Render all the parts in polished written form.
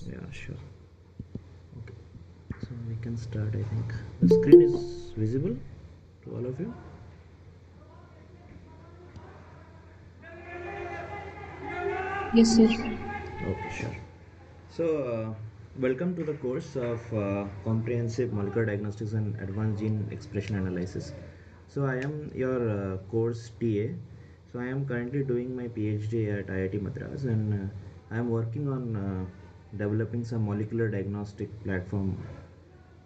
Yeah, sure. Okay, so we can start. I think the screen is visible to all of you. Yes, sir. Okay, sure. So, welcome to the course of Comprehensive Molecular Diagnostics and Advanced Gene Expression Analysis. So, I am your course TA. So, I am currently doing my PhD at IIT Madras, and I am working on developing some molecular diagnostic platform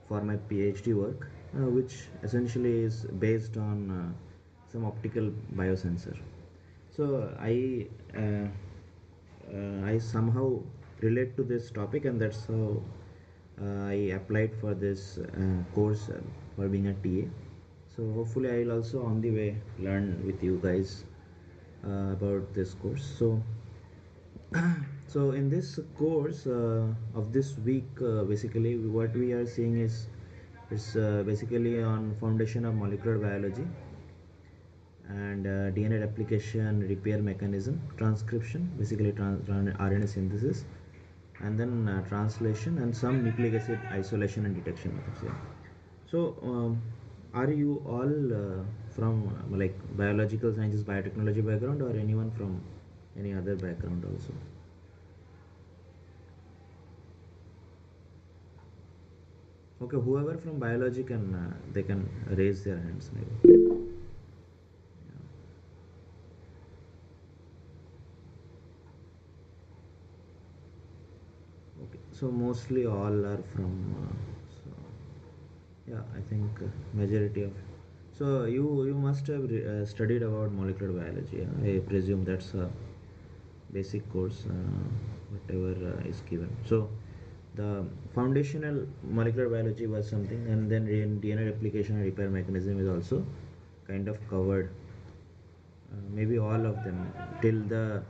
for my PhD work, which essentially is based on some optical biosensor. So I somehow relate to this topic, and that's how I applied for this course for being a TA. So hopefully I will also on the way learn with you guys about this course. So in this course of this week, basically what we are seeing is basically on foundation of molecular biology and DNA replication, repair mechanism, transcription, basically RNA synthesis, and then translation and some nucleic acid isolation and detection methods. Yeah. So, are you all from like biological sciences, biotechnology background, or anyone from any other background also? Okay, whoever from biology can they can raise their hands maybe. Okay, so mostly all are from. So yeah, I think majority of. So you must have studied about molecular biology. Yeah? I presume that's a basic course, whatever is given. So the foundational molecular biology was something, and then DNA replication and repair mechanism is also kind of covered. Maybe all of them till the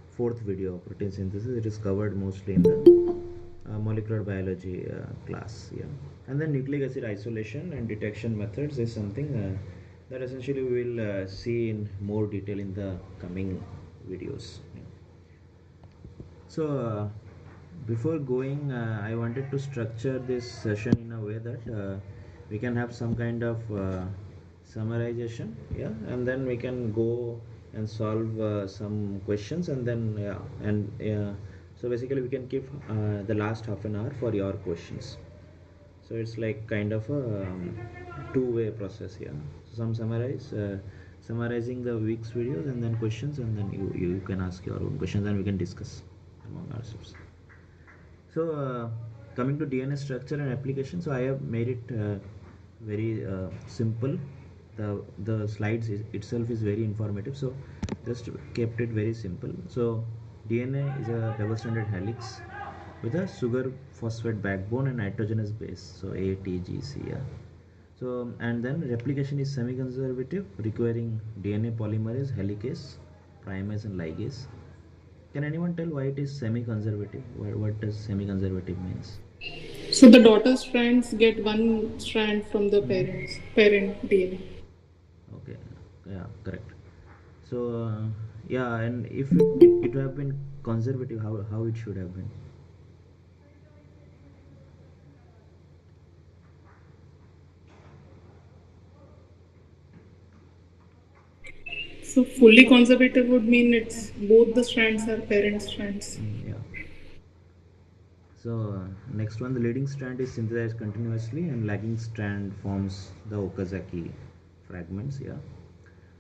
fourth video of protein synthesis. It is covered mostly in the molecular biology class. Yeah, and then nucleic acid isolation and detection methods is something that essentially we will see in more detail in the coming videos. Yeah. So, before going, I wanted to structure this session in a way that we can have some kind of summarization, yeah, and then we can go and solve some questions, and then yeah, and so basically we can keep the last half an hour for your questions. So it's like kind of a two-way process here. Some summarizing the week's videos, and then questions, and then you can ask your own questions, and we can discuss among ourselves. So coming to DNA structure and application, so I have made it very simple. The slides itself is very informative, so just kept it very simple. So DNA is a double-stranded helix with a sugar phosphate backbone and nitrogenous base, so ATGC. Yeah. So and then replication is semi-conservative, requiring DNA polymerase, helicase, primase, and ligase. Can anyone tell why it is semi-conservative? What does semi-conservative means? So the daughter strands get one strand from the parent DNA. Okay, yeah, correct. So yeah, and if it would have been conservative, how it should have been? So fully conservative would mean it's both the strands are parent strands. Yeah. So next one, the leading strand is synthesized continuously, and lagging strand forms the Okazaki fragments. Yeah.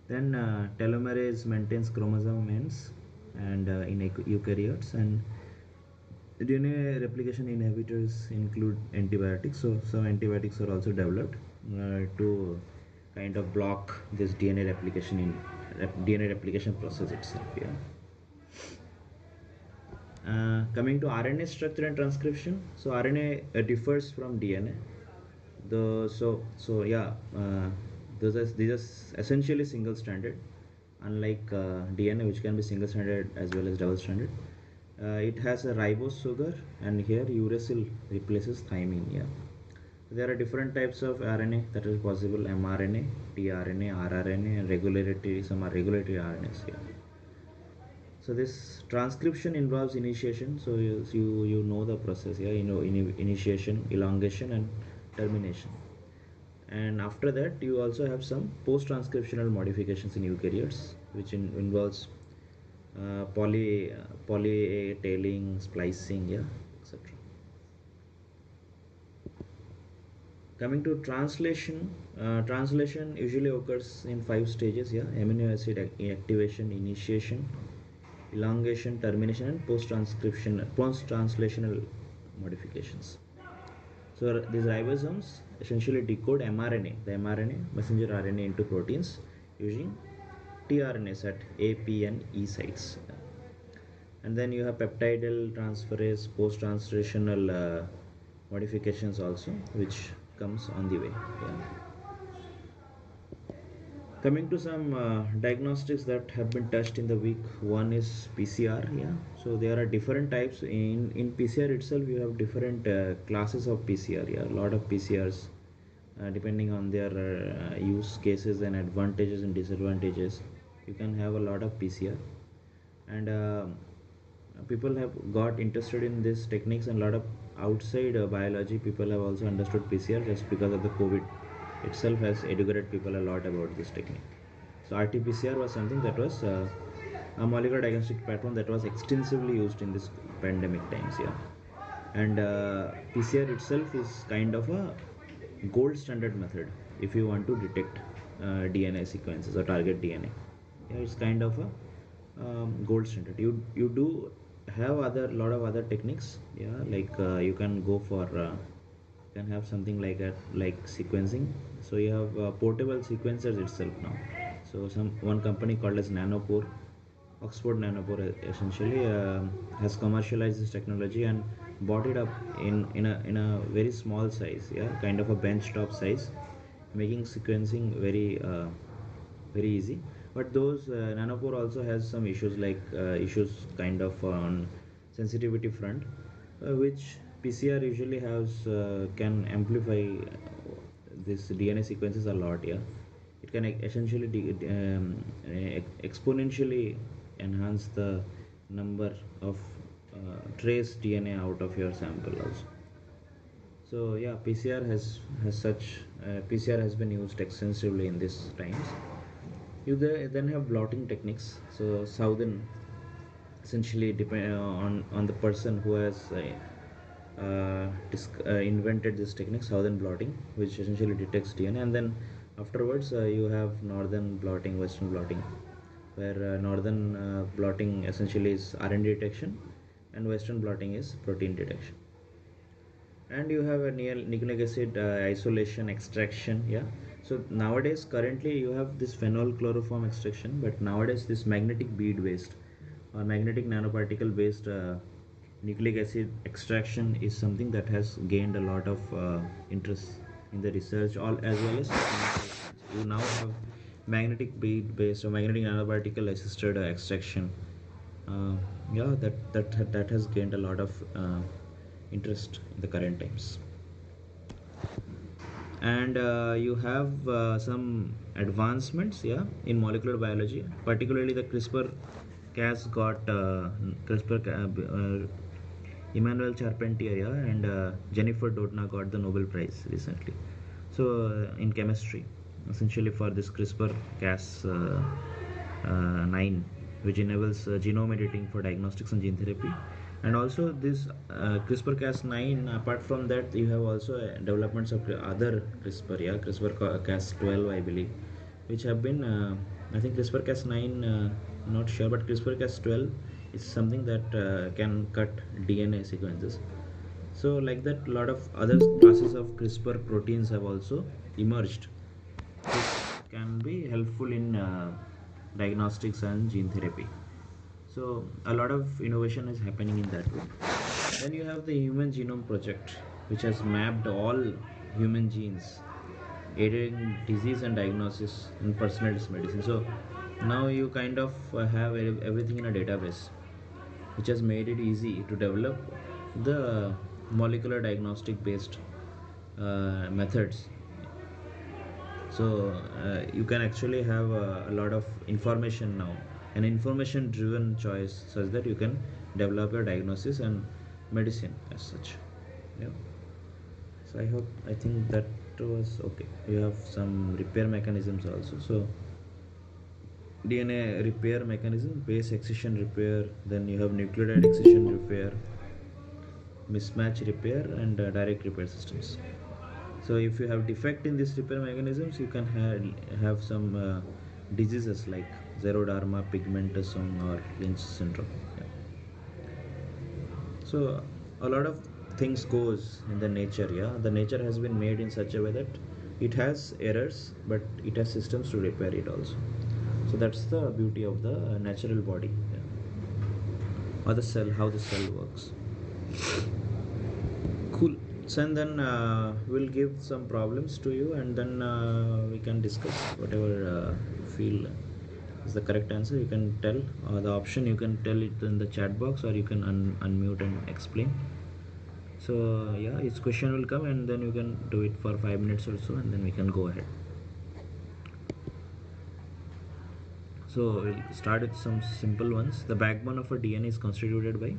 Then telomerase maintains chromosome ends, and in eukaryotes, and DNA replication inhibitors include antibiotics. So some antibiotics are also developed to kind of block this DNA replication in DNA replication process itself. Yeah. Coming to RNA structure and transcription, so RNA differs from DNA. So yeah, these are essentially single stranded, unlike DNA, which can be single stranded as well as double stranded. It has a ribose sugar, and here uracil replaces thymine. Yeah, there are different types of RNA that is possible: mRNA, tRNA, rRNA, and regulatory. Some are regulatory RNAs. Yeah. So this transcription involves initiation. So you know the process, yeah, you know, initiation, elongation, and termination. And after that, you also have some post-transcriptional modifications in eukaryotes, which involves poly tailing, splicing, yeah, etc. Coming to translation, translation usually occurs in 5 stages, yeah: amino acid activation, initiation, elongation, termination, and post-translational modifications. So these ribosomes essentially decode mRNA, the mRNA, messenger RNA, into proteins using tRNAs at A, P, and E sites. And then you have peptidyl transferase, post-translational modifications also, which comes on the way. Yeah. Coming to some diagnostics that have been touched in the week, one is PCR. Yeah, so there are different types in PCR itself. You have different classes of PCR. Yeah, a lot of PCRs depending on their use cases and advantages and disadvantages. You can have a lot of PCR, and people have got interested in these techniques, and a lot of outside biology people have also understood PCR just because of the COVID itself has educated people a lot about this technique. So RT-PCR was something that was a molecular diagnostic platform that was extensively used in this pandemic times. Yeah, and PCR itself is kind of a gold standard method if you want to detect DNA sequences or target DNA. Yeah, it's kind of a gold standard. You do have other lot of other techniques. Yeah, like you can go for you can have something like that, like sequencing. So you have portable sequencers itself now. So some one company called as Nanopore, Oxford Nanopore, essentially has commercialized this technology and bought it up in a very small size, yeah, kind of a benchtop size, making sequencing very easy. But those Nanopore also has some issues, like issues kind of on sensitivity front, which PCR usually has can amplify this DNA sequences a lot. Yeah, it can essentially exponentially enhance the number of trace DNA out of your sample also. So yeah, PCR has been used extensively in these times. You then have blotting techniques. So Southern essentially depend on the person who has invented this technique, Southern blotting, which essentially detects DNA. And then afterwards you have Northern blotting, Western blotting, where Northern blotting essentially is RNA detection, and Western blotting is protein detection. And you have a nucleic acid isolation extraction. Yeah, so nowadays currently you have this phenol chloroform extraction, but nowadays this magnetic bead based or magnetic nanoparticle based nucleic acid extraction is something that has gained a lot of interest in the research, all as well as you now have magnetic bead based or magnetic nanoparticle assisted extraction. uh, yeah, that has gained a lot of interest in the current times. And you have some advancements, yeah, in molecular biology, particularly the CRISPR-Cas got Emmanuel Charpentier, yeah, and Jennifer Doudna got the Nobel Prize recently. So in chemistry, essentially for this CRISPR-Cas 9, which enables genome editing for diagnostics and gene therapy. And also this CRISPR-Cas9, apart from that you have also developments of other CRISPR, yeah, CRISPR-Cas12 I believe, which have been I think CRISPR-Cas9 not sure, but CRISPR-Cas12 is something that can cut DNA sequences. So like that, a lot of other classes of CRISPR proteins have also emerged, which can be helpful in diagnostics and gene therapy. So a lot of innovation is happening in that way. Then you have the Human Genome Project, which has mapped all human genes, aiding disease and diagnosis in personalized medicine. So now you kind of have everything in a database, which has made it easy to develop the molecular diagnostic based methods. So you can actually have a lot of information now an information driven choice such that you can develop your diagnosis and medicine as such. Yeah. So I think that was okay. You have some repair mechanisms also. So DNA repair mechanism, base excision repair, then you have nucleotide excision repair, mismatch repair, and direct repair systems. So if you have defect in these repair mechanisms, you can have some diseases like xeroderma pigmentosum or Lynch syndrome. Yeah. So a lot of things goes in the nature. Yeah, the nature has been made in such a way that it has errors, but it has systems to repair it also. So that's the beauty of the natural body, yeah. Or the cell, how the cell works. Cool. So and then we'll give some problems to you, and then we can discuss whatever you feel is the correct answer. You can tell the option. You can tell it in the chat box, or you can unmute and explain. So yeah, each question will come, and then you can do it for 5 minutes or so, and then we can go ahead. So we'll start with some simple ones. The backbone of a DNA is constituted by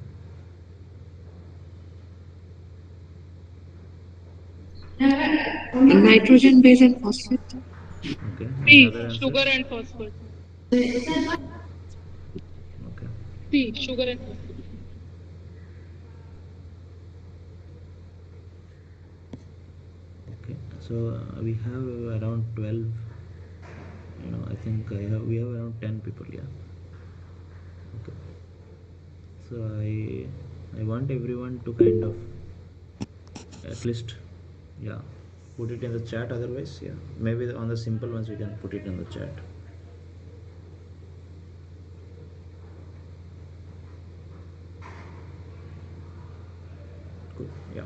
Nitrogen base and phosphate. okay. Any C, other sugar answers? and phosphate. Okay. C, sugar and phosphate. Okay. So we have around 12. I think we have around 10 people. Yeah. Okay. So I want everyone to kind of at least, yeah, put it in the chat. Otherwise, yeah, maybe on the simple ones we can put it in the chat. Cool. Yeah.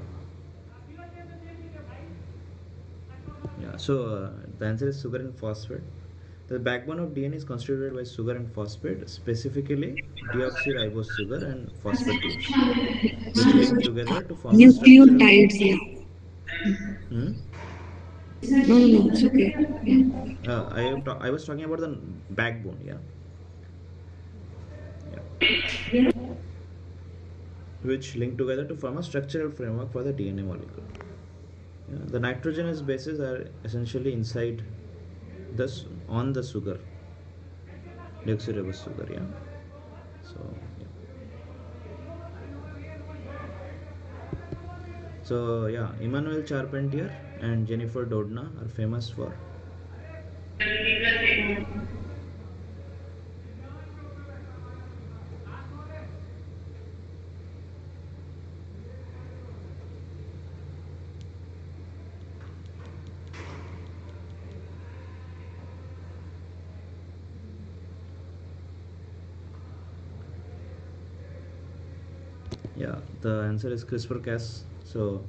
Yeah. So the answer is sugar and phosphate. The backbone of DNA is constituted by sugar and phosphate, specifically deoxyribose sugar and phosphate groups, which link together to form a structural. Nucleotides, yeah. Hmm? No, no, no, it's okay. Yeah. I was talking about the backbone. Yeah. Yeah. Which link together to form a structural framework for the DNA molecule. Yeah, the nitrogenous bases are essentially inside this on the sugar, deoxyribose sugar. Yeah. So yeah. So yeah, Emmanuel Charpentier and Jennifer Doudna are famous for. Yeah, the answer is CRISPR-Cas. So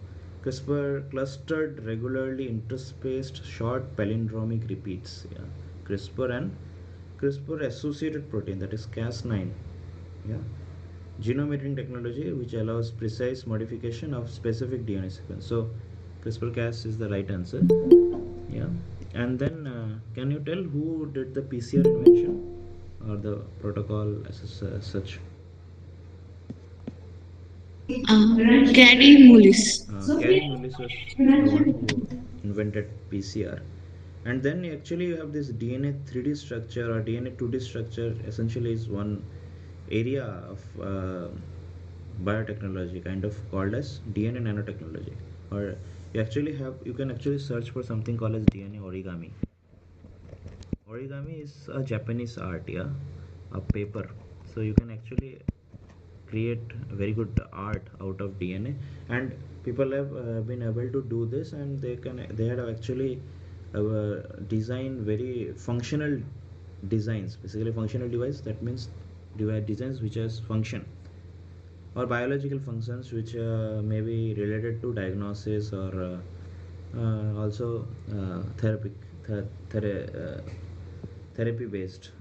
CRISPR clustered regularly interspaced short palindromic repeats. Yeah, CRISPR and CRISPR associated protein, that is Cas9. Yeah, genome editing technology which allows precise modification of specific DNA sequence. So CRISPR-Cas is the right answer. Yeah, and then can you tell who did the PCR invention or the protocol as such? Gary Mullis. Gary Mullis was the one who invented PCR. And then actually you have this DNA 3D structure or DNA 2D structure essentially is one area of biotechnology kind of called as DNA nanotechnology. Or you can actually search for something called as DNA origami. Origami is a Japanese art, yeah, a paper. So you can actually create very good art out of DNA, and people have been able to do this, and they had actually design very functional designs. Basically, functional device, that means designs which has function or biological functions which may be related to diagnosis or also therapy based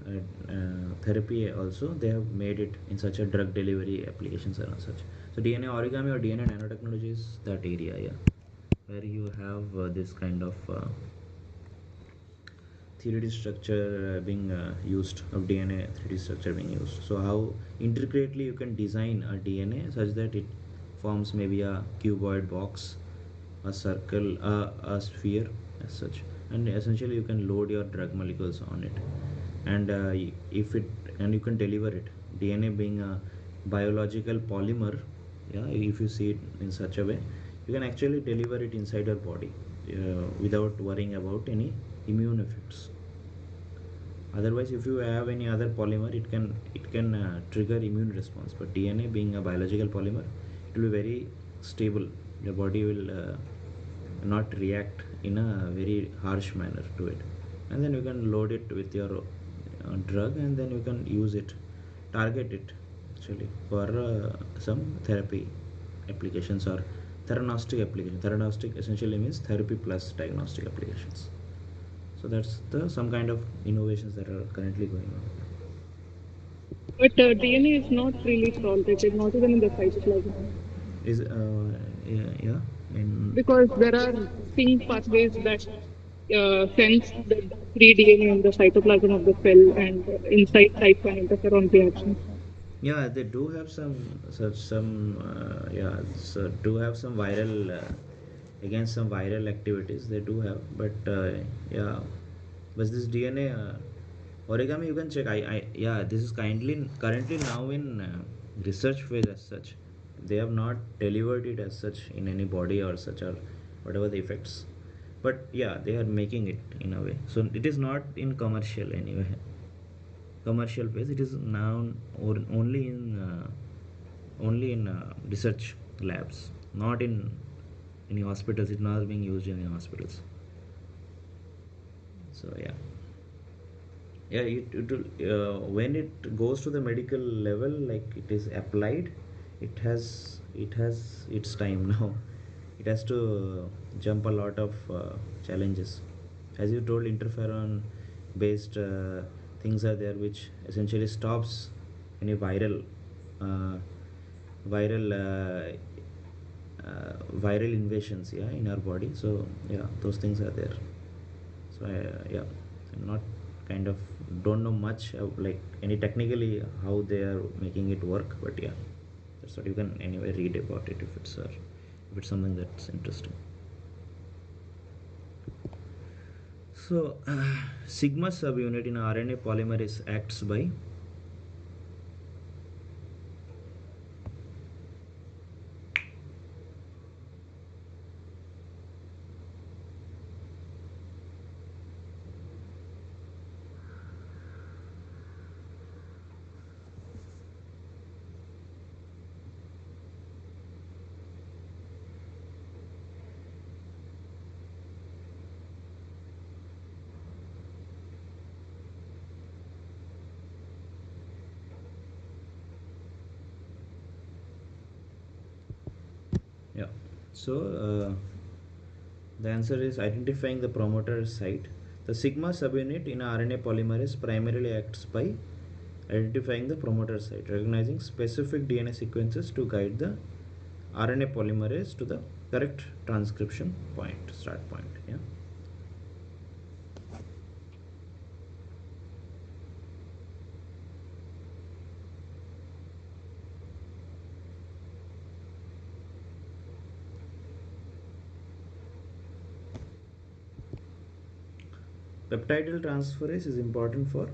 therapy also. They have made it in such a drug delivery applications and such. So DNA origami or DNA nanotechnology is that area, yeah, where you have this kind of 3D structure being used, of DNA 3D structure being used. So how intricately you can design a DNA such that it forms maybe a cuboid box, a circle, a sphere as such, and essentially you can load your drug molecules on it, and if it and you can deliver it. DNA being a biological polymer, yeah, if you see it in such a way, you can actually deliver it inside your body without worrying about any immune effects. Otherwise, if you have any other polymer, it can trigger immune response. But DNA being a biological polymer, it will be very stable. The body will not react in a very harsh manner to it, and then you can load it with your drug, and then you can use it, target it actually for some therapy applications or theranostic application. Theranostic essentially means therapy plus diagnostic applications. So that's the some kind of innovations that are currently going on. But DNA is not really tolerated, not even in the cytoplasm, Is yeah, yeah, in because there are distinct pathways that sense the free DNA in the cytoplasm of the cell and inside type 1 interferon reactions. yeah, they do have some such some yeah, so do have some viral against some viral activities they do have, but yeah, but this DNA origami you can check. I yeah, this is currently now in research phase as such. They have not delivered it as such in any body or such, or whatever the effects, but yeah, they are making it in a way, so it is not in commercial anyway. Commercial phase, it is now, or only in research labs, not in any hospitals. It's not being used in any hospitals. So yeah, yeah, it will, when it goes to the medical level, like it is applied, it has its time now. It has to jump a lot of challenges. As you told, interferon based things are there which essentially stops any uh, viral viral invasions, yeah, in our body. So yeah, those things are there. So yeah, I'm not kind of don't know much of, like, any technically how they are making it work, but yeah, that's what you can anyway read about it if it's something that's interesting. So sigma subunit in RNA polymerase acts by, yeah, so the answer is identifying the promoter site. The sigma subunit in RNA polymerase primarily acts by identifying the promoter site, recognizing specific DNA sequences to guide the RNA polymerase to the correct transcription point, start point. Yeah. Peptidyl transferase is important for,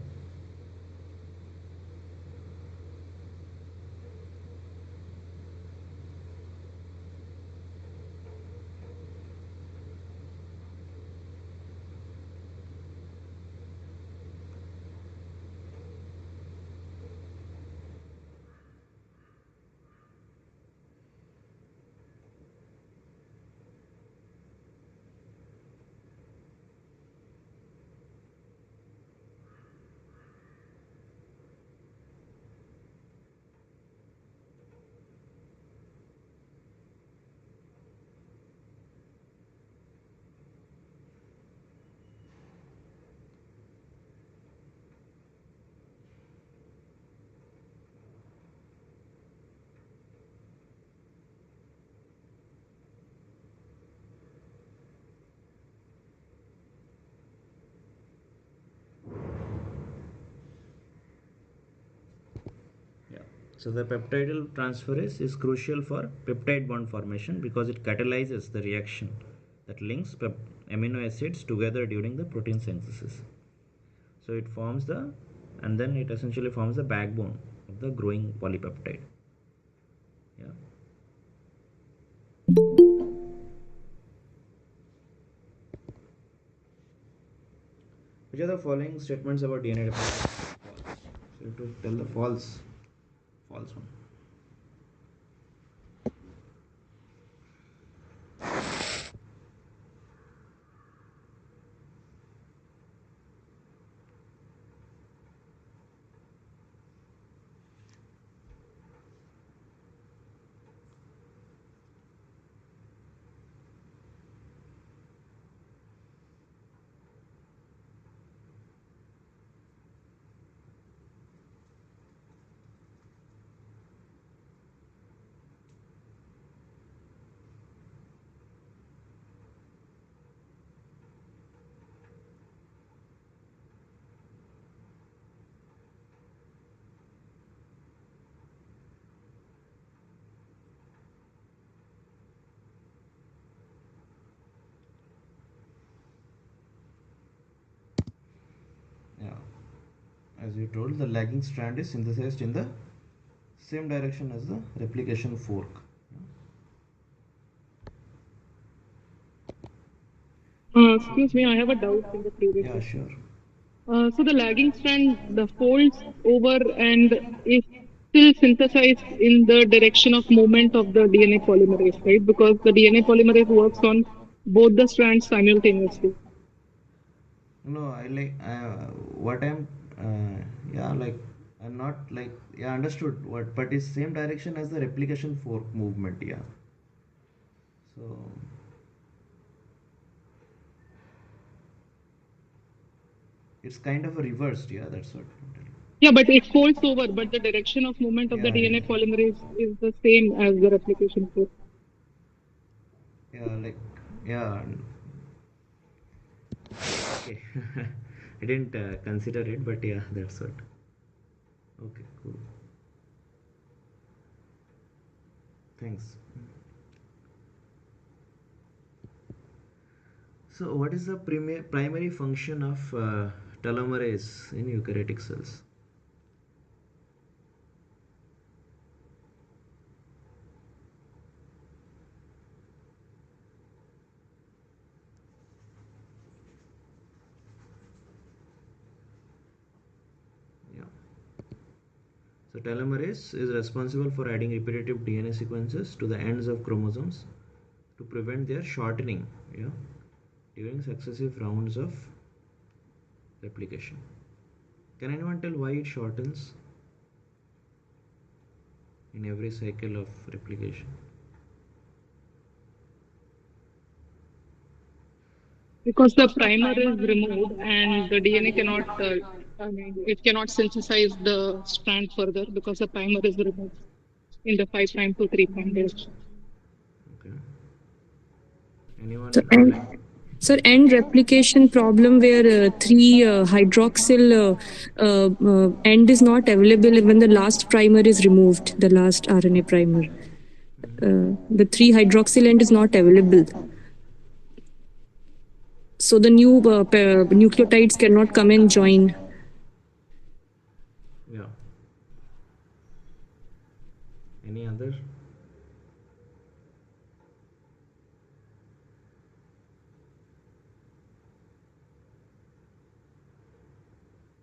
So the peptidyl transferase is crucial for peptide bond formation because it catalyzes the reaction that links amino acids together during the protein synthesis. So it forms the, and then it essentially forms the backbone of the growing polypeptide. Yeah. Which are the following statements about DNA replication? False. So you have to tell the false one. Yeah. As you told, the lagging strand is synthesized in the same direction as the replication fork. Excuse me, I have a doubt in the previous Yeah, question. sure. So the lagging strand the folds over and is still synthesized in the direction of movement of the DNA polymerase, right? Because the DNA polymerase works on both the strands simultaneously. No, I like what I'm. Yeah, like I'm not like yeah understood what, but it's same direction as the replication fork movement. Yeah. So it's kind of a reversed. Yeah, that's what I'm telling. Yeah, but it folds over, but the direction of movement of the Yeah, yeah, DNA polymerase is the same as the replication fork. yeah. Like yeah. Okay. I didn't consider it, but yeah, that's what. Okay, cool. Thanks. So, what is the primary function of telomerase in eukaryotic cells? Yeah. So, telomerase is responsible for adding repetitive DNA sequences to the ends of chromosomes to prevent their shortening. Yeah, during successive rounds of replication. Can anyone tell why it shortens in every cycle of replication? Because the primer is removed and the DNA cannot, I mean, it cannot synthesize the strand further because the primer is removed in the 5' to 3' direction. Okay. So, Anyone would and like? so end replication problem where three hydroxyl end is not available when the last primer is removed, the last RNA primer. The three hydroxyl end is not available. So the new nucleotides cannot come and join. Yeah. Any other?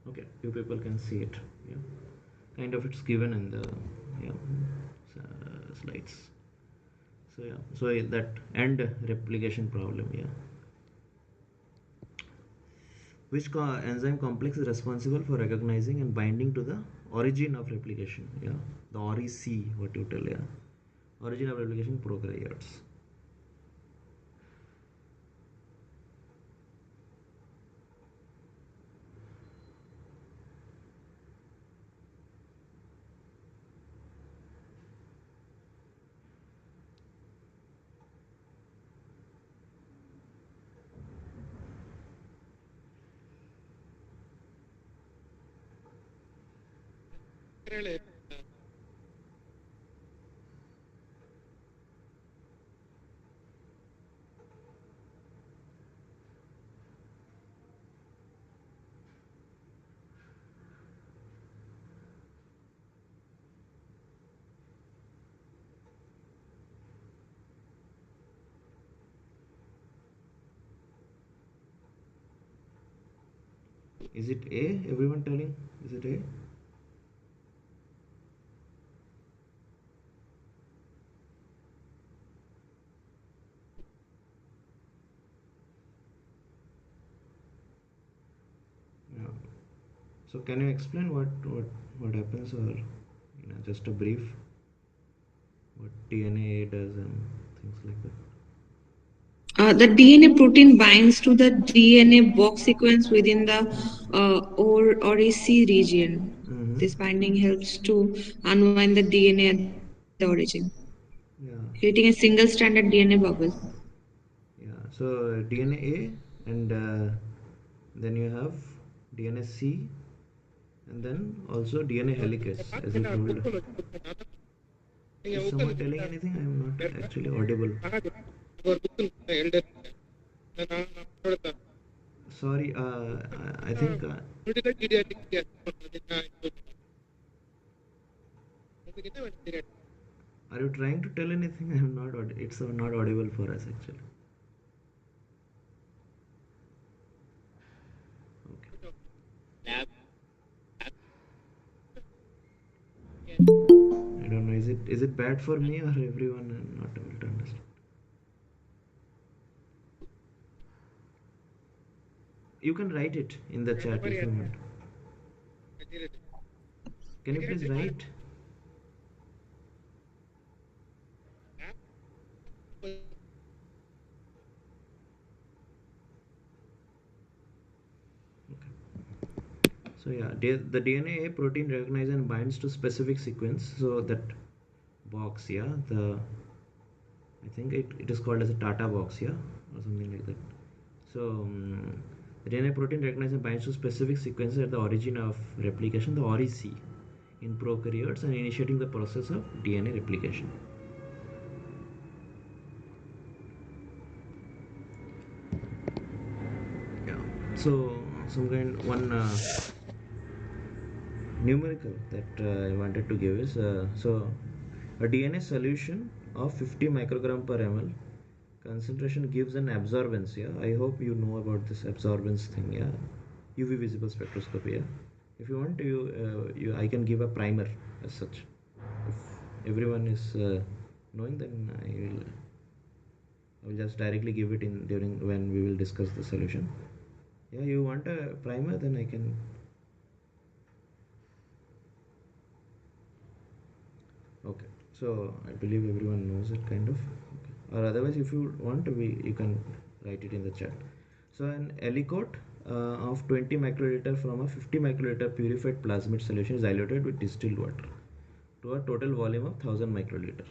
Okay, you people can see it. Yeah, kind of it's given in the yeah slides. So yeah, so that end replication problem. Yeah, which enzyme complex is responsible for recognizing and binding to the origin of replication? Yeah, the ORIC, what you tell. Yeah, origin of replication prokaryotes. Is it A? Everyone telling? Is it A? Yeah. So can you explain what happens, or just a brief what DNA does and things like that? The DNA protein binds to the DNA box sequence within the ORAC region. Mm-hmm. This binding helps to unwind the DNA at the origin, Yeah. creating a single stranded DNA bubble. Yeah. So DNA A, and then you have DNA C, and then also DNA helicase, as you told. Is someone telling anything? I am not actually audible. Sorry, I think. Are you trying to tell anything? I am not. It's not audible for us actually. Okay. I don't know. Is it bad for me or everyone? I'm not able to understand. You can write it in the chat if you want. Can you please write? So yeah, the DNA protein recognizes and binds to specific sequence. So that box, yeah, I think it is called as a Tata box, yeah, or something like that. So the DNA protein recognizes and binds to specific sequences at the origin of replication, the ORIC, in prokaryotes, and initiating the process of DNA replication. Yeah. So some kind one numerical that I wanted to give is so a DNA solution of 50 microgram per ml concentration gives an absorbance. Yeah, I hope you know about this absorbance thing. Yeah, UV visible spectroscopy. Yeah, if you want, you I can give a primer as such. If everyone is knowing, then I will just directly give it in during when we will discuss the solution. Yeah, you want a primer, then I can. Okay, so I believe everyone knows it kind of. Okay. Or otherwise, if you want, you can write it in the chat. So an aliquot of 20 microliter from a 50 microliter purified plasmid solution is diluted with distilled water to a total volume of 1000 microliter.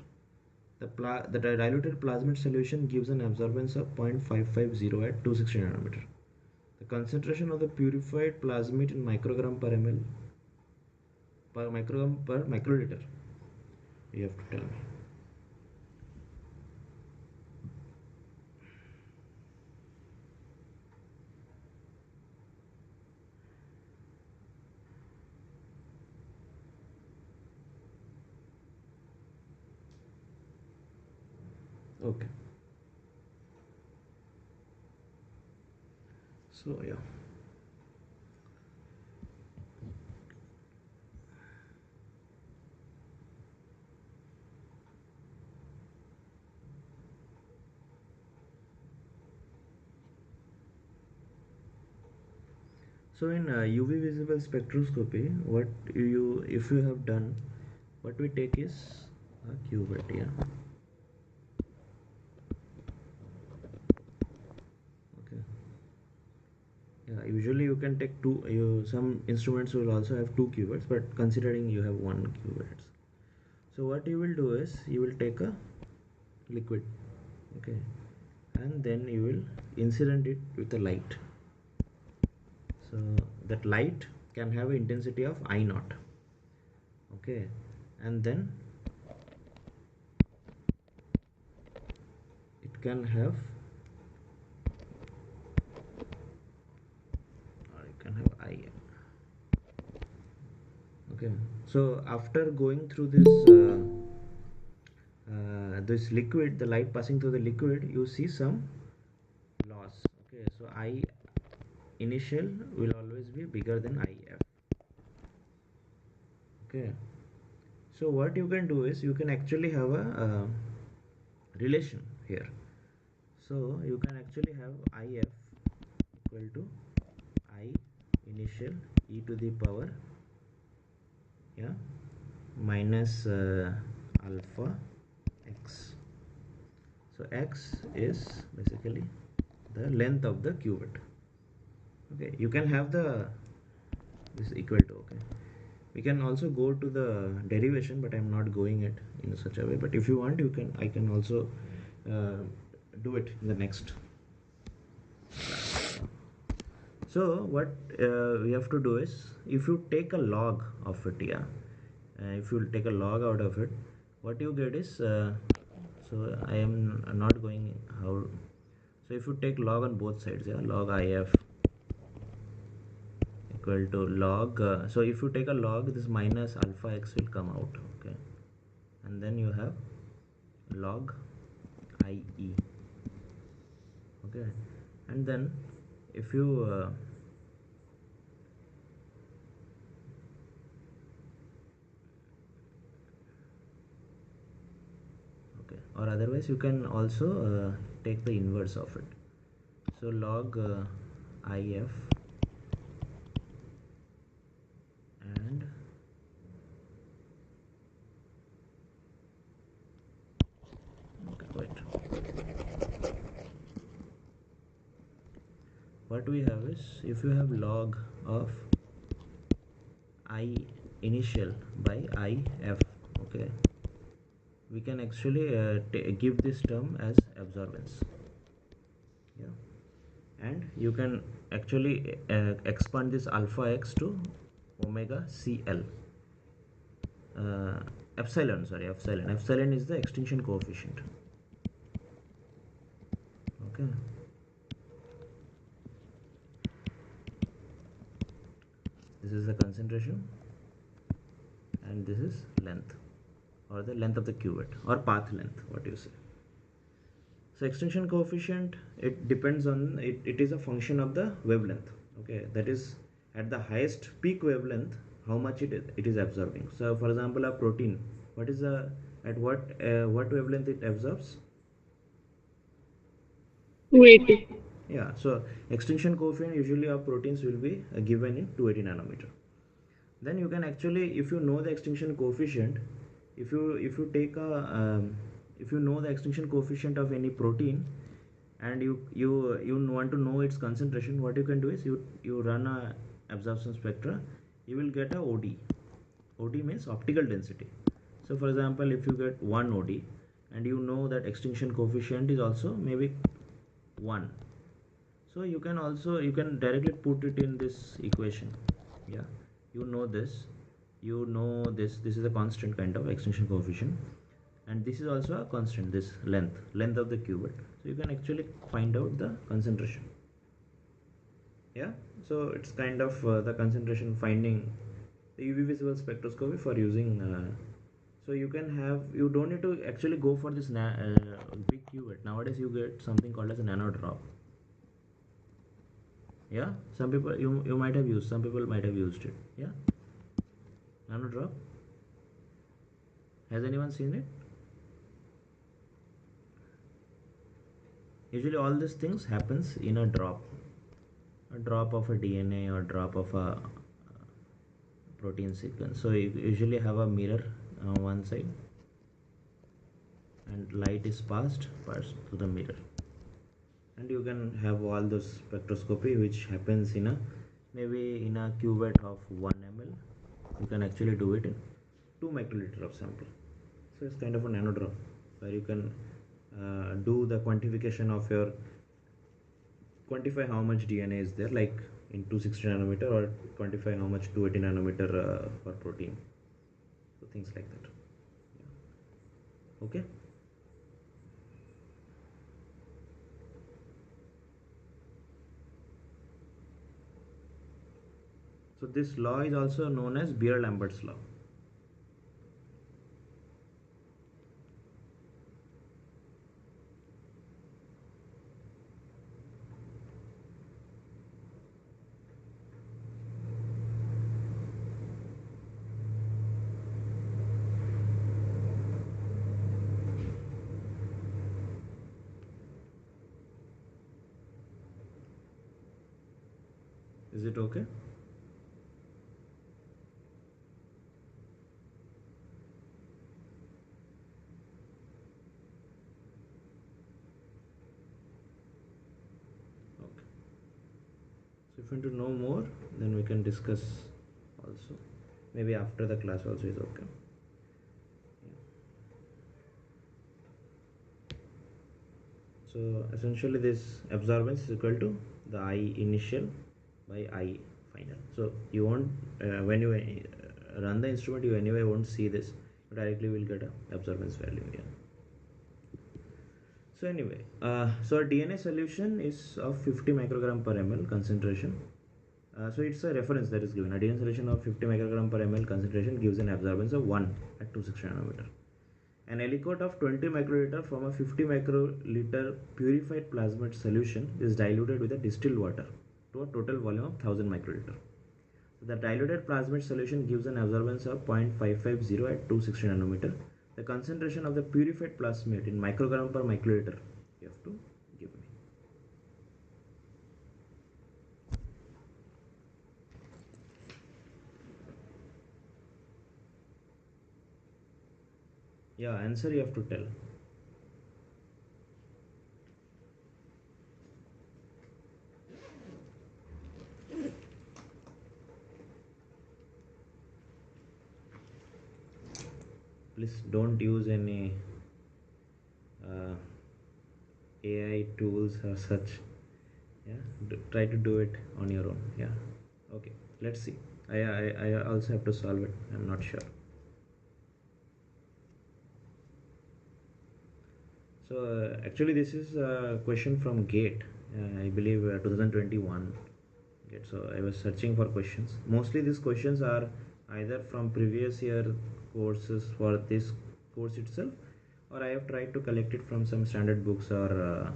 The diluted plasmid solution gives an absorbance of 0.550 at 260 nanometer. The concentration of the purified plasmid in microgram per ml per microgram per microliter. You have to tell me. Okay. So yeah. So in UV visible spectroscopy, what you if you have done, what we take is a cuvette. Yeah. Okay. Yeah. Usually you can take two. Some instruments will also have two cuvettes, but considering you have one cuvette, so what you will do is you will take a liquid, okay, and then you will incident it with a light. So that light can have an intensity of I naught, okay, and then it can have, or it can have I. Okay, so after going through this liquid, the light passing through the liquid, you see some loss. Okay, so I initial will always be bigger than IF. Okay, so what you can do is you can actually have a relation here. So you can actually have IF equal to I initial e to the power, yeah, minus alpha x. So x is basically the length of the qubit. Okay, you can have the this equal to, okay, we can also go to the derivation, but I'm not going it in such a way. But if you want, you can, I can also uh, do it in the next. So what we have to do is, if you take a log of it, yeah, if you take a log out of it, what you get is so I am not going how. So if you take log on both sides, yeah, log IF equal to log, so if you take a log, this minus alpha x will come out, okay, and then you have log IE, okay, and then if you okay, or otherwise you can also take the inverse of it. So log IF and okay, wait, what we have is, if you have log of I initial by IF, okay, we can actually give this term as absorbance, yeah, and you can actually expand this alpha x to omega CL, uh, epsilon, sorry, epsilon is the extinction coefficient, okay. This is the concentration and this is length, or the length of the qubit, or path length, what you say. So extinction coefficient, it depends on it, it is a function of the wavelength, okay, that is at the highest peak wavelength how much it is absorbing. So for example, a protein, what is the, at what wavelength it absorbs? 280. Yeah, so extinction coefficient usually of proteins will be given in 280 nanometer. Then you can actually, if you know the extinction coefficient, if you take a if you know the extinction coefficient of any protein, and you want to know its concentration, what you can do is you run a absorption spectra, you will get a OD. OD means optical density. So for example, if you get 1 OD and you know that extinction coefficient is also maybe 1, so you can also, you can directly put it in this equation, yeah, you know this, you know this is a constant kind of extinction coefficient, and this is also a constant, this length of the qubit, so you can actually find out the concentration, yeah. So it's kind of the concentration finding, the UV visible spectroscopy for using so you can have, you don't need to actually go for this big qubit. Nowadays you get something called as a nano drop, yeah, some people, you might have used, some people might have used it, yeah, nano drop, has anyone seen it? Usually all these things happens in a drop of a DNA or drop of a protein sequence. So you usually have a mirror on one side and light is passed to the mirror, and you can have all those spectroscopy which happens in a, maybe in a cuvette of 1 ml, you can actually do it in 2 microliter of sample. So it's kind of a nano drop where you can do the quantification of your, quantify how much DNA is there, like in 260 nanometer, or quantify how much 280 nanometer for protein, so things like that, yeah. Okay. So this law is also known as Beer-Lambert's law. Is it okay? Okay. So if you want to know more, then we can discuss also. Maybe after the class also is okay. Yeah. So essentially this absorbance is equal to the I initial by I final. So you won't when you run the instrument, you anyway won't see this. You directly will get a absorbance value. Yeah. So anyway, so a DNA solution is of 50 microgram per ml concentration. So it's a reference that is given. A DNA solution of 50 microgram per ml concentration gives an absorbance of 1 at 260 nanometer. An aliquot of 20 microliter from a 50 microliter purified plasmid solution is diluted with a distilled water to a total volume of 1000 microliter. So the diluted plasmid solution gives an absorbance of 0.550 at 260 nanometer. The concentration of the purified plasmid in microgram per microliter you have to give me. Yeah, answer you have to tell. Please don't use any uh, AI tools or such. Yeah, try to do it on your own. Yeah, okay. Let's see. I also have to solve it. I'm not sure. So actually, this is a question from GATE. I believe 2021. GATE. So I was searching for questions. Mostly these questions are either from previous year courses for this course itself, or I have tried to collect it from some standard books or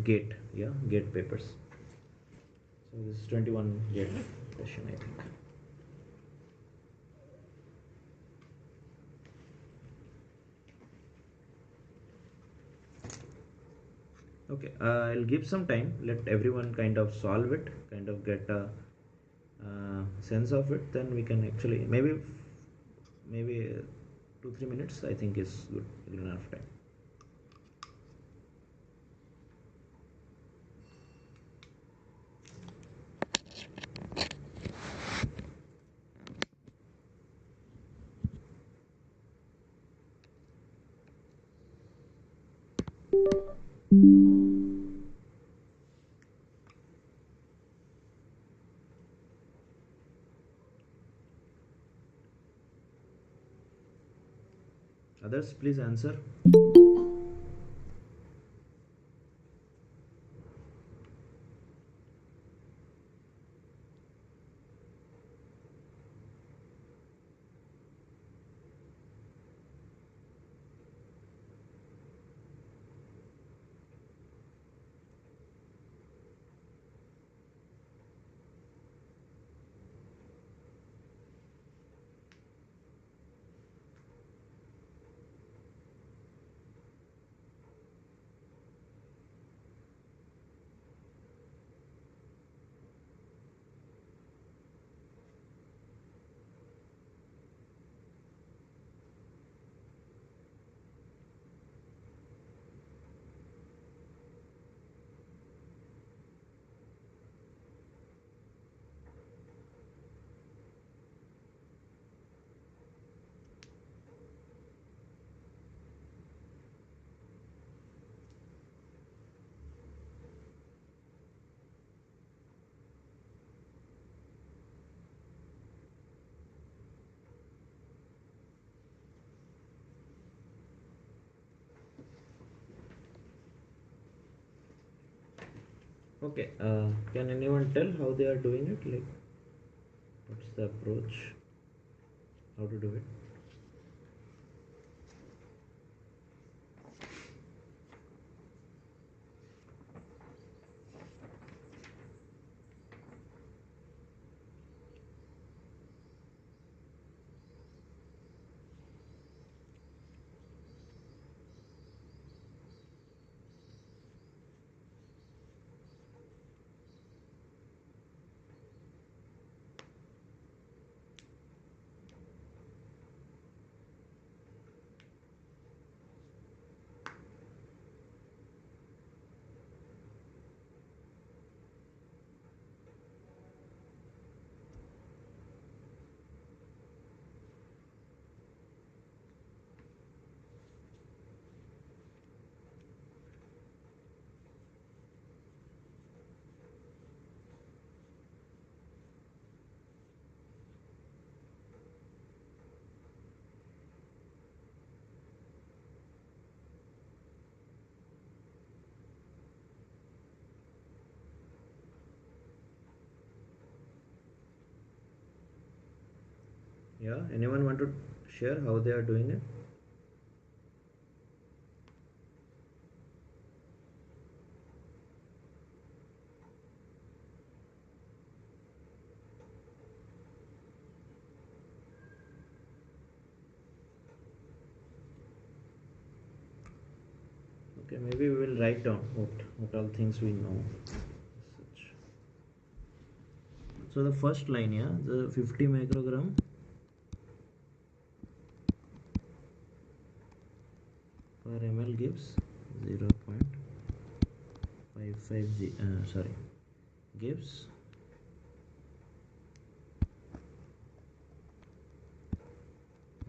GATE. Yeah, GATE papers. So this is 21 GATE question, I think. Okay, I'll give some time. Let everyone kind of solve it, kind of get a sense of it. Then we can actually maybe 2-3 minutes. I think is good enough time. Others, please answer. Okay, can anyone tell how they are doing it? Like, what's the approach? How to do it? Yeah, anyone want to share how they are doing it? Okay, maybe we will write down what all things we know. Such. So the first line, yeah, the 50 microgram per ml gives 0.55 sorry, gives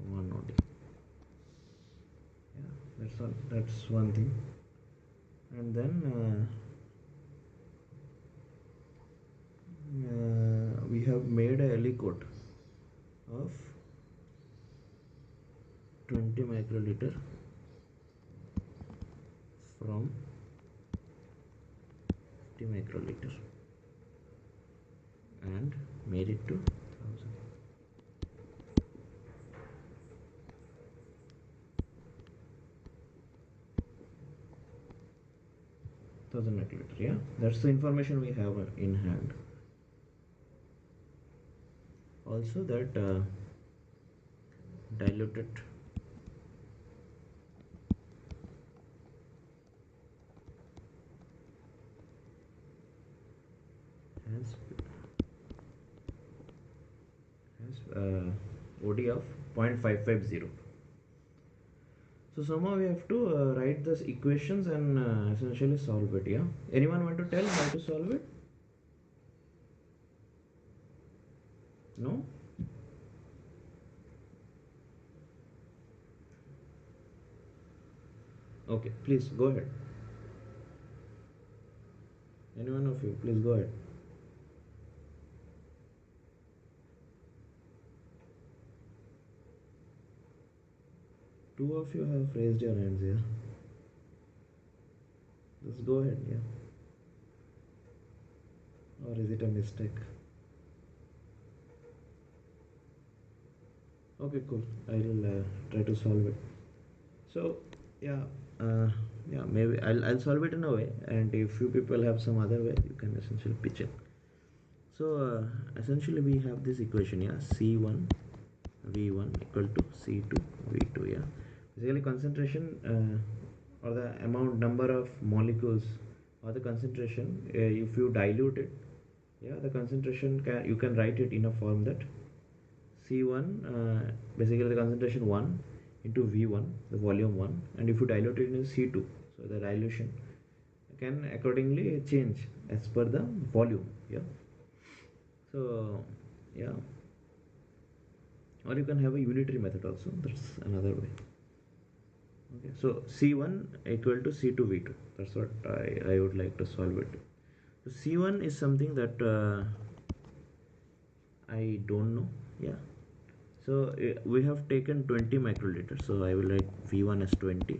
1 OD. Yeah, that's all. That's one thing. And then we have made a aliquot of 20 microliter from 50 microliter and made it to 1000 microliter. Yeah, that's the information we have in hand. Also that diluted has OD of 0.550. So somehow we have to write these equations and essentially solve it. Yeah, anyone want to tell how to solve it? No? Okay, please go ahead. Any one of you, please go ahead. Two of you have raised your hands here. Just go ahead, yeah. Or is it a mistake? Okay, cool. I will try to solve it. So, yeah, yeah, maybe I'll solve it in a way, and if you people have some other way, you can essentially pitch it. So, essentially, we have this equation, yeah, C1 V1 equal to C2 V2, yeah. Basically, concentration or the amount number of molecules or the concentration, if you dilute it, yeah, the concentration you can write it in a form that C1 basically the concentration 1 into V1, the volume 1, and if you dilute it in C2, so the dilution can accordingly change as per the volume. Yeah, so yeah, or you can have a unitary method also, that's another way. Okay, so C1 equal to C2 V2, that's what I would like to solve it. So C1 is something that I don't know. Yeah, so we have taken 20 microliters, so I will write V1 as 20,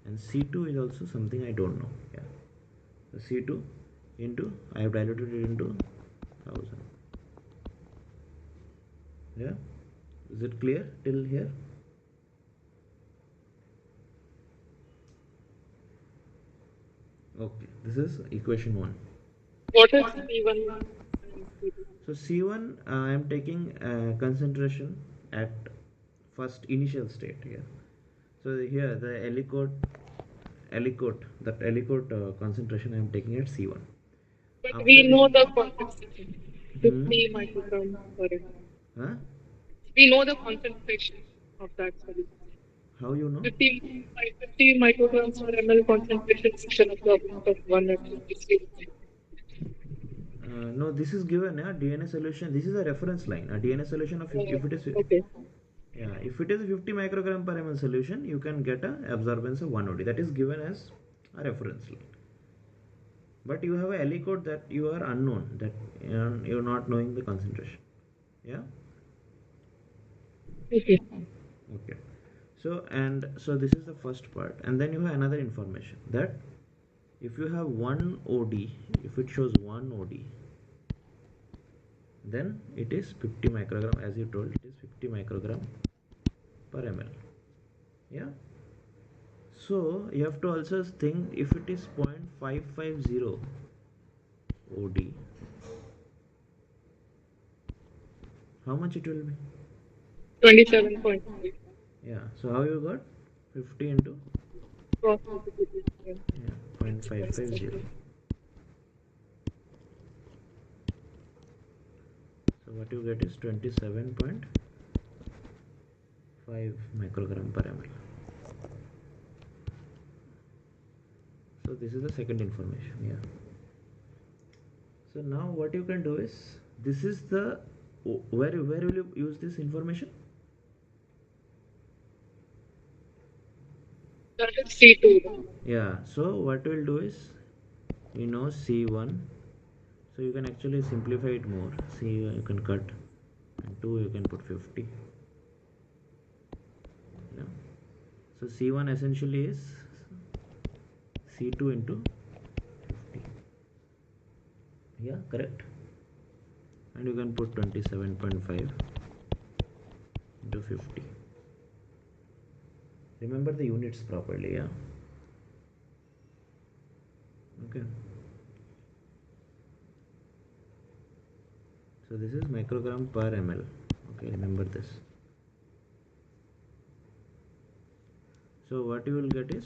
and C2 is also something I don't know. Yeah, so C2 into, I have diluted it into 1000. Yeah, is it clear till here? Okay, this is equation 1. What is C1? So C1 I am taking concentration at first initial state here. So here the aliquot concentration I am taking at C1. But After we this, know the concentration, hmm, 50 micrograms per ml. huh? We know the concentration of that solution. How you know? 50 micrograms per ml concentration fraction of the amount of 1 atom is given. No, this is given. Yeah, DNA solution. This is a reference line. A DNA solution of 50. If it is, Okay. yeah, if it is 50 microgram per ml solution, you can get a absorbance of 1 OD. That is given as a reference line. But you have a aliquot that you are unknown, that you're not knowing the concentration. Yeah. Okay. Okay. So this is the first part, and then you have another information that if you have one OD, if it shows one OD, then it is 50 microgram, as you told, it is 50 microgram per ml. Yeah, so you have to also think, if it is 0.550 OD, how much it will be? 27.5. Yeah, so how you got 50 into, Cross multiplication. yeah, 0.550. So what you get is 27.5 microgram per ml. So this is the second information. Yeah, so now what you can do is, this is the, where will you use this information? That is C2. Yeah, so what we'll do is, C1, so you can actually simplify it more. C you can cut, and 2 you can put 50. Yeah, so C1 essentially is C2 into 50. Yeah, correct. And you can put 27.5 into 50. Remember the units properly. Yeah, okay. So this is microgram per ml. Okay, remember this. So what you will get is,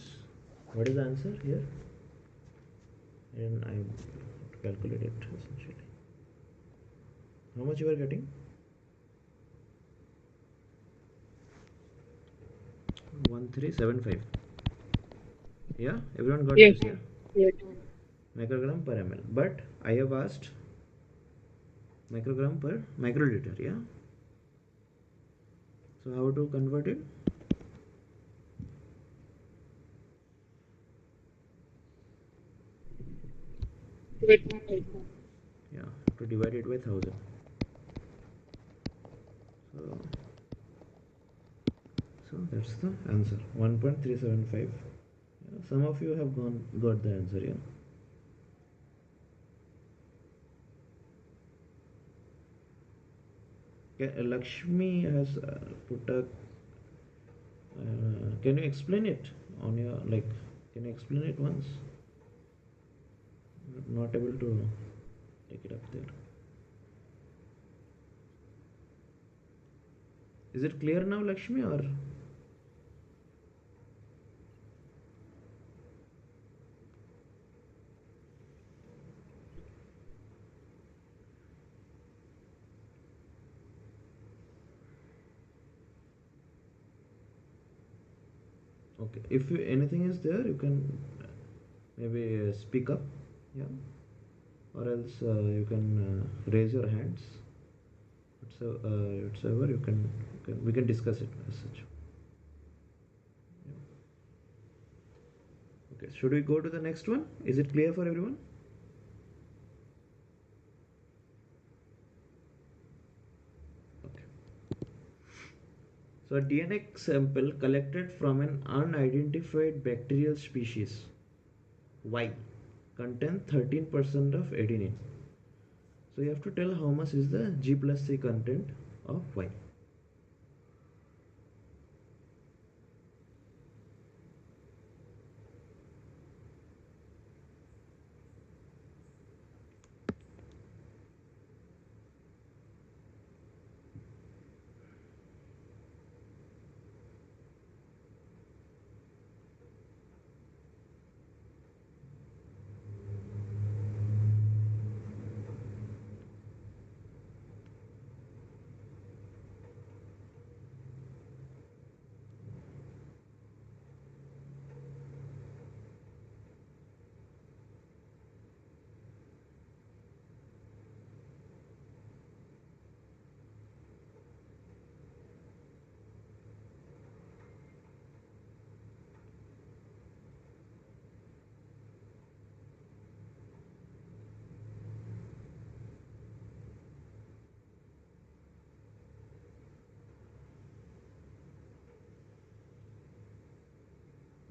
what is the answer here? And I have to calculate it essentially. How much you are getting? 1375. Yeah, everyone got Yes. this. Yeah, Yes. microgram per ml. But I have asked microgram per microliter. Yeah. So how to convert it? Yeah, to divide it by 1000. So, that's the answer, 1.375. Yeah, some of you have got the answer. Yeah. Okay, Lakshmi has put a. Can you explain it on your, like? Can you explain it once? Not able to take it up there. Is it clear now, Lakshmi, or? Okay, if anything is there, you can maybe speak up. Yeah, or else you can raise your hands. Whatsoever we can discuss it as such. Okay, should we go to the next one? Is it clear for everyone? Okay. So a DNA sample collected from an unidentified bacterial species Y contains 13% of adenine. So you have to tell how much is the G plus C content of Y.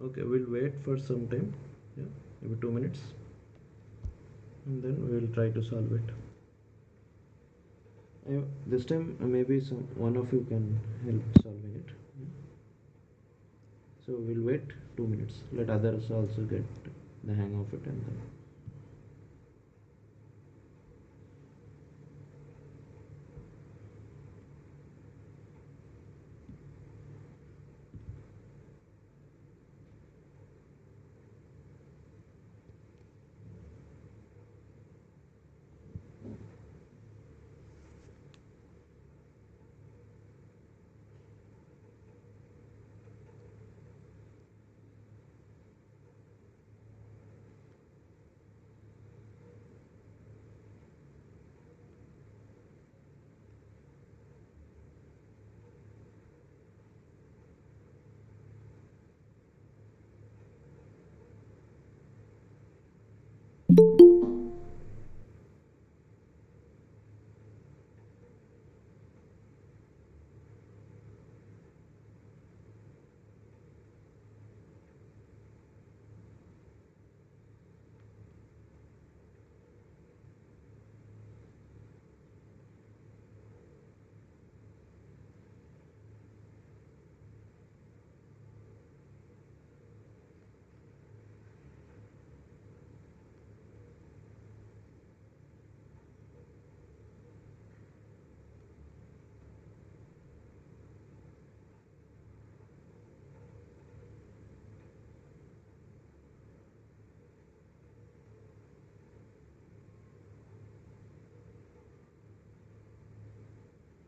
Okay, we'll wait for some time. Yeah, maybe 2 minutes, and then we'll try to solve it. This time maybe some one of you can help solving it. So we'll wait 2 minutes. Let others also get the hang of it and then.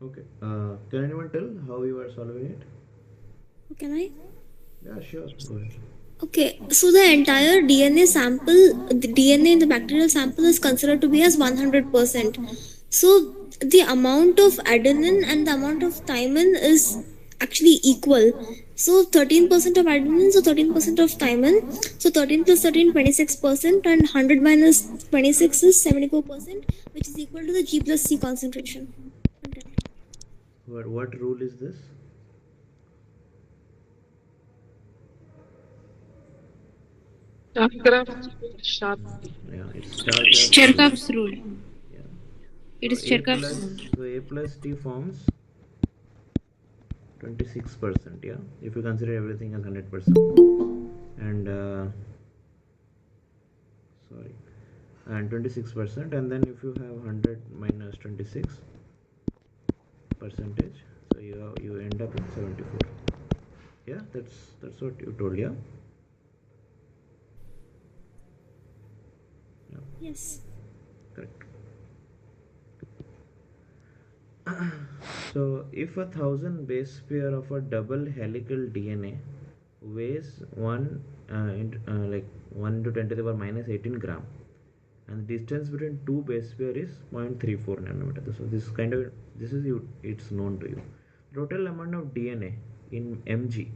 Okay. Can anyone tell how you are solving it? Can I? Yeah, sure. Go ahead. Okay, so the entire DNA sample, the DNA in the bacterial sample is considered to be as 100%. So the amount of adenine and the amount of thymine is actually equal. So 13% of adenine, so 13% of thymine. So 13 plus 13, 26%, and 100 minus 26 is 74%, which is equal to the G plus C concentration. What rule is this? Sharp. Yeah, it's Chargaff's rule. Cherkov's rule. Yeah. It So is A Cherkov's plus rule. so A plus T forms 26%. Yeah, if you consider everything as 100%, and sorry, and 26%, and then if you have 100 minus 26 percentage, so you end up in 74. Yeah, that's what you told. Yeah. Yeah, Yes. correct. So if 1,000 base pair of a double helical DNA weighs like 1 to 10 to the power minus 18 gram, and the distance between two base pair is 0.34 nanometer. So this is you, it's known to you. Total amount of DNA in mg,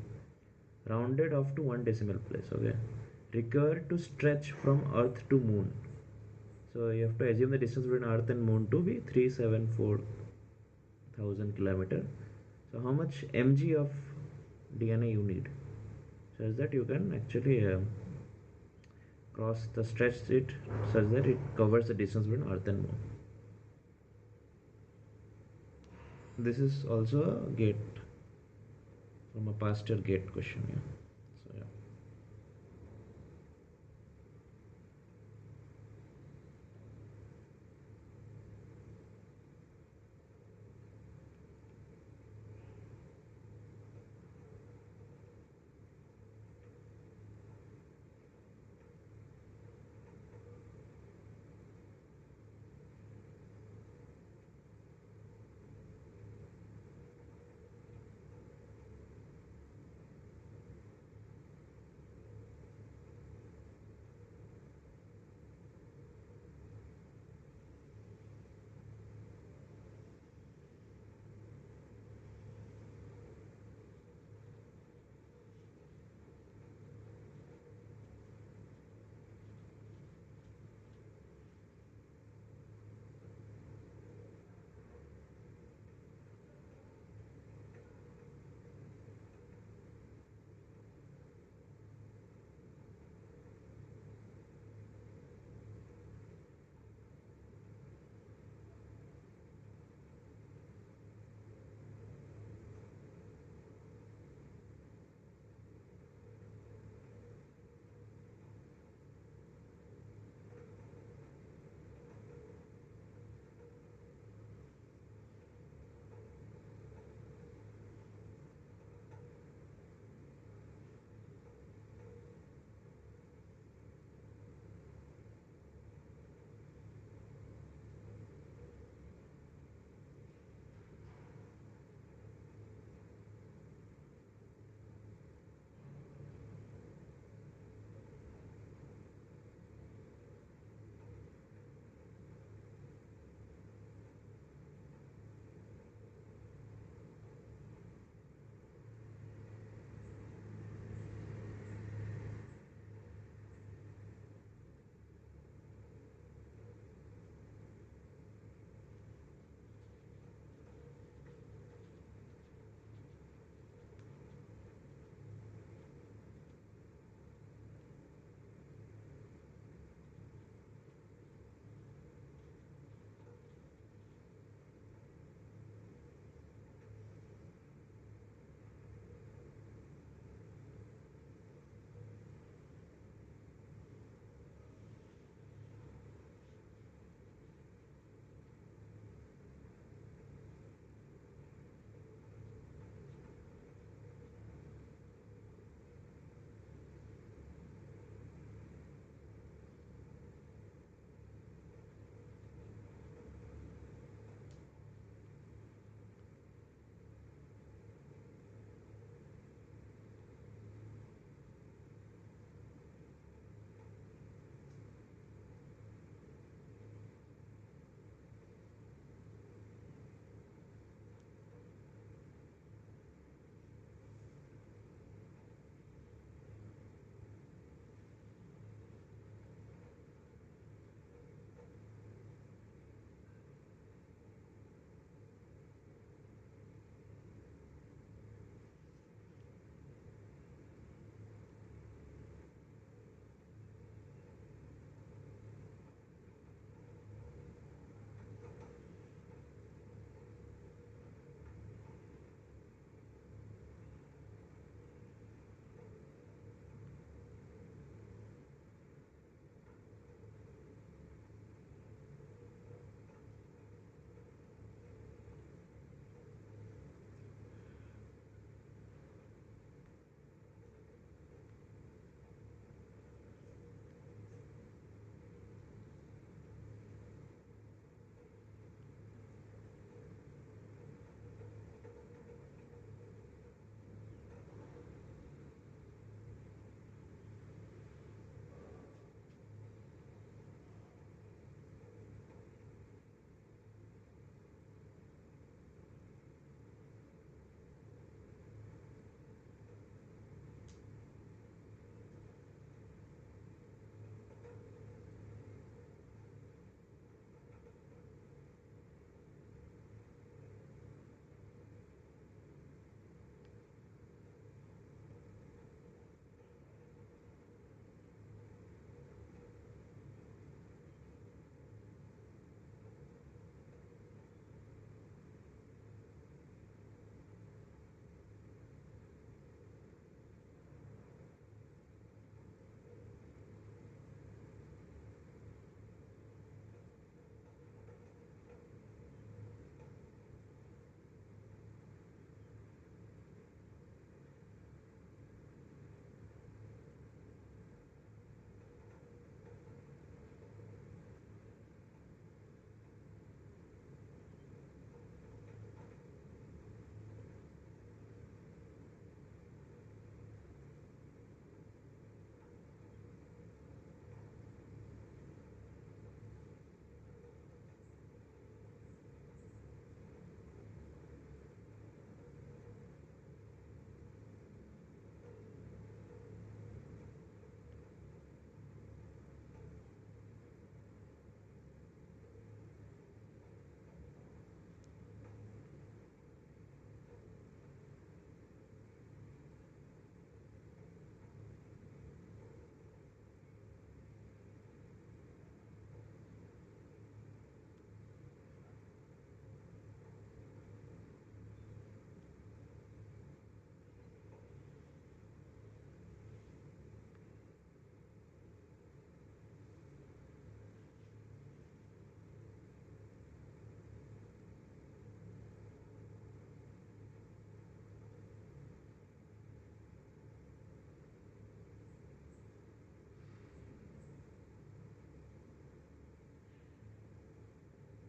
rounded off to one decimal place, okay, required to stretch from Earth to Moon. So you have to assume the distance between Earth and Moon to be 374,000 kilometer. So how much mg of DNA you need, such that you can actually cross the stretch it such that it covers the distance between Earth and Moon. This is also a gate from a Pasteur gate question. Yeah. So yeah.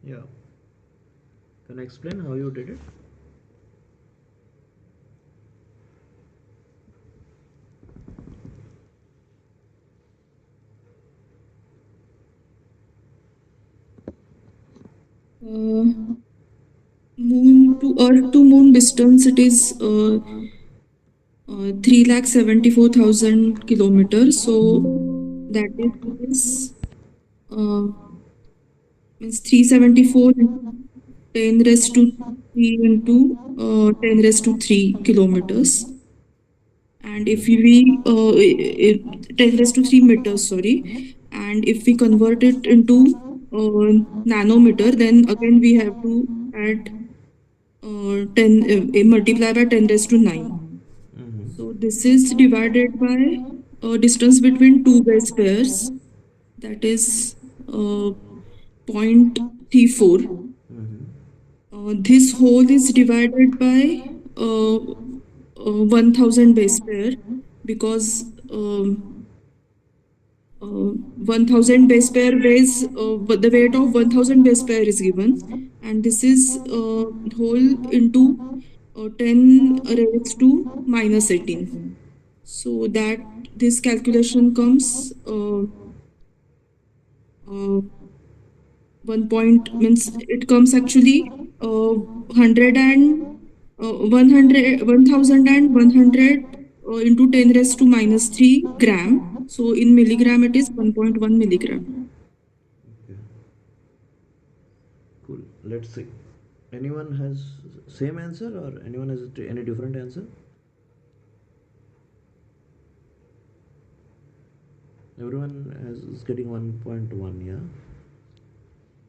Yeah. Can you explain how you did it? Moon to Earth to Moon distance, it is 3,74,000 kilometers. So that is means 374 10 raised to 3 into 10 raised to 3 kilometers. And if we 10 raised to 3 meters, sorry, and if we convert it into nanometer, then again we have to add 10 multiply by 10 raised to 9. Mm-hmm. So this is divided by distance between two base pairs, that is 0.34. This whole is divided by 1000 base pair, because 1000 base pair weighs, but the weight of 1000 base pair is given, and this is whole into 10 raised to minus 18. So that this calculation comes 1 point, means it comes actually 100 and 100 1100 into 10 raised to minus 3 gram. So in milligram it is 1.1 milligram. Okay. Cool. Let's see. Anyone has same answer or anyone has any different answer? Everyone is getting 1.1, yeah?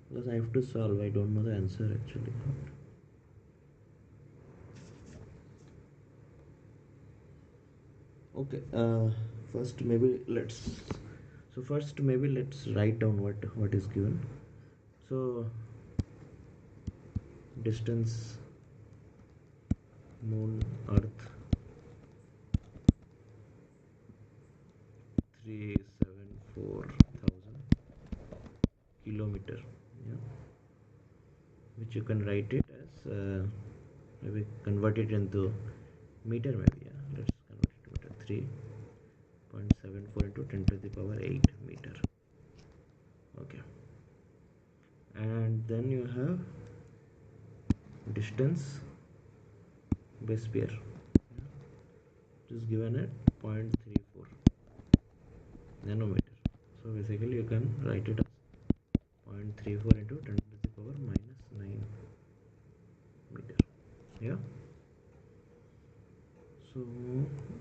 Because I have to solve. I don't know the answer actually. Okay. First maybe let's write down what is given. So distance Moon Earth 374,000 kilometer, yeah, which you can write it as maybe convert it into meter, maybe, yeah, let's convert it to meter. 3.74 into 10 to the power 8 meter. Okay, and then you have distance base pair, which is given at 0.34 nanometer. So basically you can write it as 0.34 into 10 to the power minus 9 meter, yeah. So,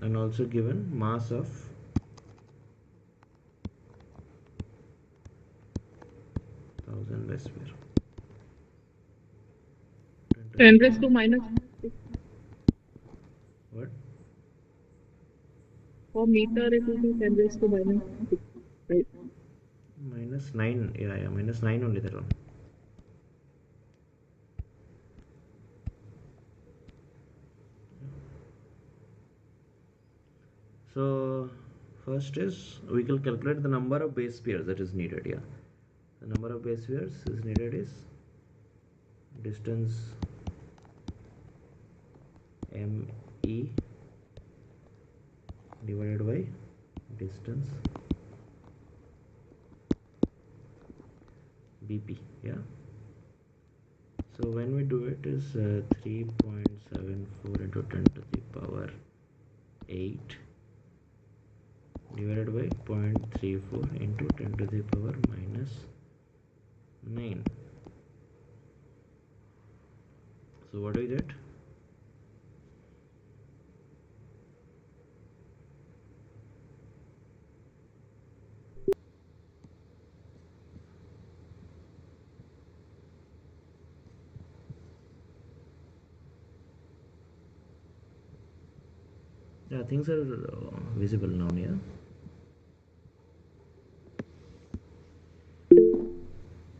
and also given mass of 1000 base pair. 10 raised to minus 6. What? For meter, it will be 10 raised to minus 6, right? Minus 9, yeah, minus 9 only, that one. So first is we can calculate the number of base pairs that is needed, yeah. The number of base pairs is needed is distance ME divided by distance BP, yeah. So when we do it is 3.74 into 10 to the power 8 divided by 0.34 into 10 to the power minus 9. So what do we get? Yeah, things are visible now, yeah.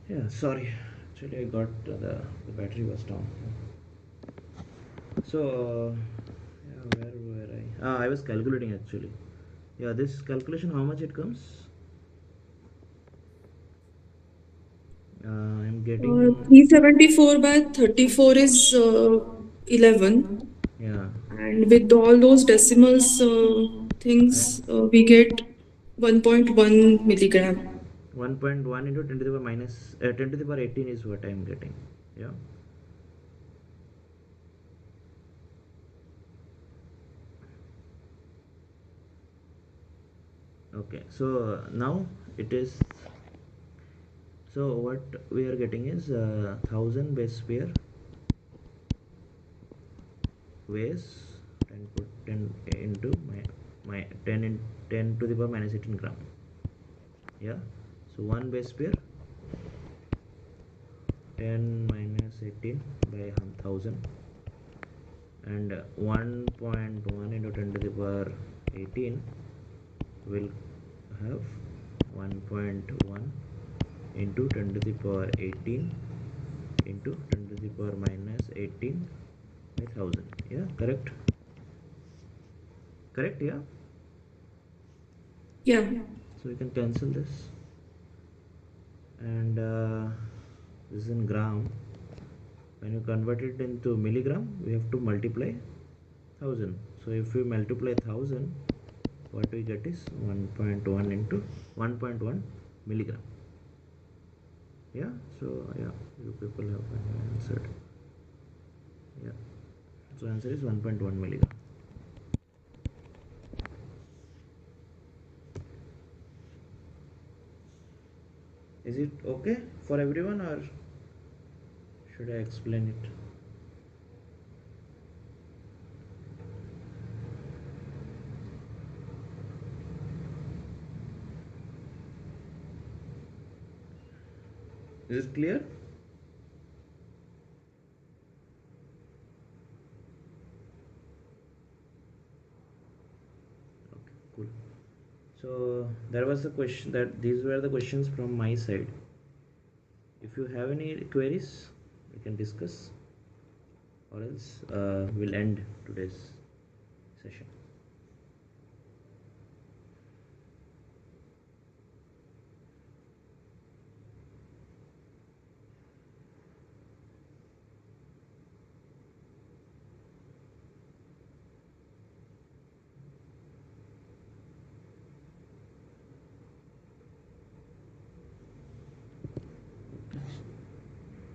Yeah, sorry, actually I got the battery was down. So yeah, where were I was calculating actually. Yeah, this calculation, how much it comes? I'm getting 374 by 34 is 11. yeah. And with all those decimals things, we get 1.1 milligram. 1.1 into 10 to the power minus 10 to the power 18 is what I'm getting. Yeah. Okay, so now it is, so what we are getting is 1000 base pair weighs 10 into my 10 in 10 to the power minus 18 gram. Yeah, so one base pair 10 minus 18 by 1000, and 1.1 into 10 to the power 18 will have 1.1 into 10 to the power 18 into 10 to the power minus 18 by 1000. Yeah, correct. Correct. Yeah, Yeah. so we can cancel this, and this is in gram. When you convert it into milligram, we have to multiply 1000. So if we multiply 1000, what we get is 1.1 into 1.1 milligram. Yeah, so yeah, you people have answered. Yeah, so answer is 1.1 milligram. Is it okay for everyone, or should I explain it? Is it clear? Okay, cool. So there was a question, that these were the questions from my side. If you have any queries, we can discuss, or else we'll end today's session.